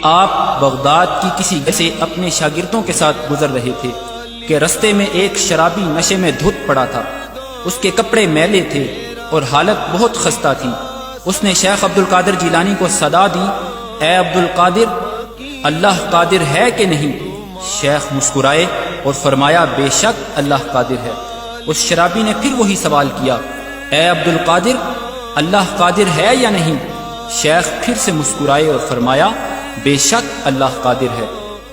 آپ بغداد کی کسی جگہ سے اپنے شاگردوں کے ساتھ گزر رہے تھے کہ رستے میں ایک شرابی نشے میں دھت پڑا تھا۔ اس کے کپڑے میلے تھے اور حالت بہت خستہ تھی۔ اس نے شیخ عبد القادر جیلانی کو صدا دی، اے عبد القادر، اللہ قادر ہے کہ نہیں؟ شیخ مسکرائے اور فرمایا، بے شک اللہ قادر ہے۔ اس شرابی نے پھر وہی سوال کیا، اے عبد القادر، اللہ قادر ہے یا نہیں؟ شیخ پھر سے مسکرائے اور فرمایا، بے شک اللہ قادر ہے۔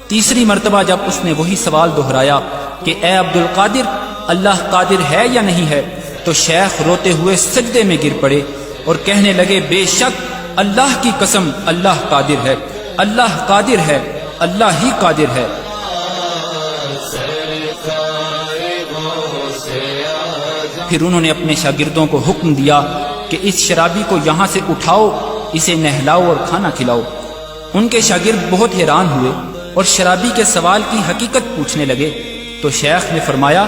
تیسری مرتبہ جب اس نے وہی سوال دہرایا کہ اے عبد القادر، اللہ قادر ہے یا نہیں ہے، تو شیخ روتے ہوئے سجدے میں گر پڑے اور کہنے لگے، بے شک اللہ کی قسم اللہ قادر ہے، اللہ قادر ہے، اللہ ہی قادر ہے۔ پھر انہوں نے اپنے شاگردوں کو حکم دیا کہ اس شرابی کو یہاں سے اٹھاؤ، اسے نہلاؤ اور کھانا کھلاؤ۔ ان کے شاگرد بہت حیران ہوئے اور شرابی کے سوال کی حقیقت پوچھنے لگے، تو شیخ نے فرمایا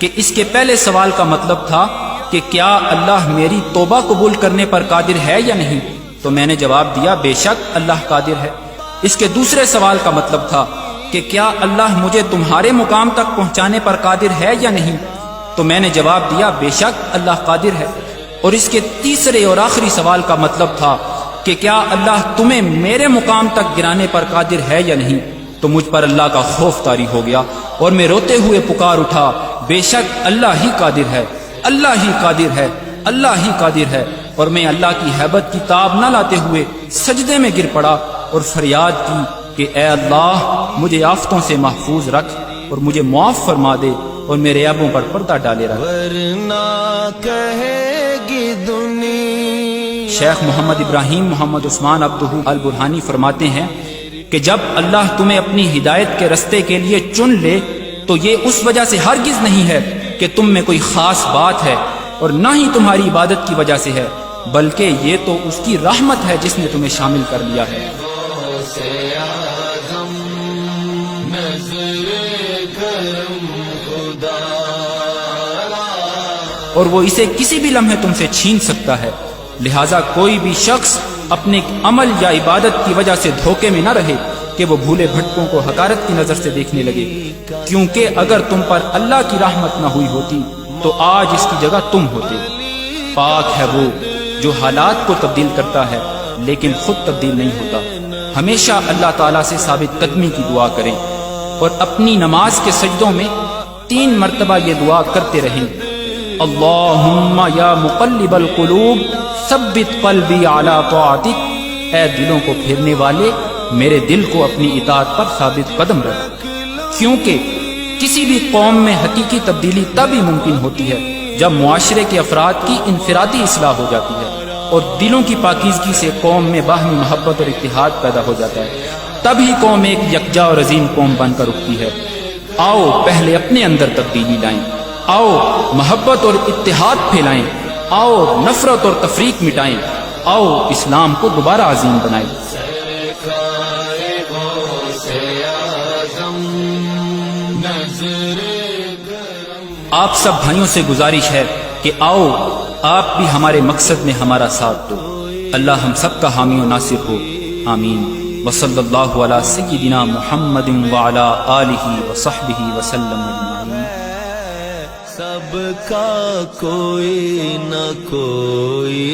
کہ اس کے پہلے سوال کا مطلب تھا کہ کیا اللہ میری توبہ قبول کرنے پر قادر ہے یا نہیں؟ تو میں نے جواب دیا، بے شک اللہ قادر ہے۔ اس کے دوسرے سوال کا مطلب تھا کہ کیا اللہ مجھے تمہارے مقام تک پہنچانے پر قادر ہے یا نہیں؟ تو میں نے جواب دیا، بے شک اللہ قادر ہے۔ اور اس کے تیسرے اور آخری سوال کا مطلب تھا کہ کیا اللہ تمہیں میرے مقام تک گرانے پر قادر ہے یا نہیں؟ تو مجھ پر اللہ کا خوف طاری ہو گیا اور میں روتے ہوئے پکار اٹھا، بے شک اللہ ہی قادر ہے، اللہ ہی قادر ہے، اللہ ہی قادر ہے۔ اور میں اللہ کی ہیبت کی تاب نہ لاتے ہوئے سجدے میں گر پڑا اور فریاد کی کہ اے اللہ، مجھے آفتوں سے محفوظ رکھ اور مجھے معاف فرما دے اور میرے عیبوں پر پردہ ڈالے رکھ۔ ورنہ کہے گی دنیا۔ شیخ محمد ابراہیم محمد عثمان عبدہ البرہانی فرماتے ہیں کہ جب اللہ تمہیں اپنی ہدایت کے رستے کے لیے چن لے تو یہ اس وجہ سے ہرگز نہیں ہے کہ تم میں کوئی خاص بات ہے اور نہ ہی تمہاری عبادت کی وجہ سے ہے، بلکہ یہ تو اس کی رحمت ہے جس نے تمہیں شامل کر لیا ہے۔ اور وہ اسے کسی بھی لمحے تم سے چھین سکتا ہے، لہٰذا کوئی بھی شخص اپنے عمل یا عبادت کی وجہ سے دھوکے میں نہ رہے کہ وہ بھولے بھٹکوں کو حقارت کی نظر سے دیکھنے لگے، کیونکہ اگر تم پر اللہ کی رحمت نہ ہوئی ہوتی تو آج اس کی جگہ تم ہوتے۔ پاک ہے وہ جو حالات کو تبدیل کرتا ہے لیکن خود تبدیل نہیں ہوتا۔ ہمیشہ اللہ تعالیٰ سے ثابت قدمی کی دعا کریں اور اپنی نماز کے سجدوں میں 3 مرتبہ یہ دعا کرتے رہیں، اللہم یا مقلب القلوب ثبت قلبی علی طاعتک، اے دلوں کو پھیرنے والے میرے دل کو اپنی اطاعت پر ثابت قدم رکھ۔ کیونکہ کسی بھی قوم میں حقیقی تبدیلی تب ہی ممکن ہوتی ہے جب معاشرے کے افراد کی انفرادی اصلاح ہو جاتی ہے اور دلوں کی پاکیزگی سے قوم میں باہمی محبت اور اتحاد پیدا ہو جاتا ہے، تب ہی قوم ایک یکجا اور عظیم قوم بن کر اٹھتی ہے۔ آؤ پہلے اپنے اندر تبدیلی لائیں، آؤ محبت اور اتحاد پھیلائیں، آؤ نفرت اور تفریق مٹائیں، آؤ اسلام کو دوبارہ عظیم بنائیں۔ آپ سب بھائیوں سے گزارش ہے کہ آؤ آپ بھی ہمارے مقصد میں ہمارا ساتھ دو۔ اللہ ہم سب کا حامی و ناصر ہو، آمین۔ وصلی اللہ علی سیدنا محمد وعلی آلہ وصحبہ وسلم اجمعین۔ سب کا کوئی نہ کوئی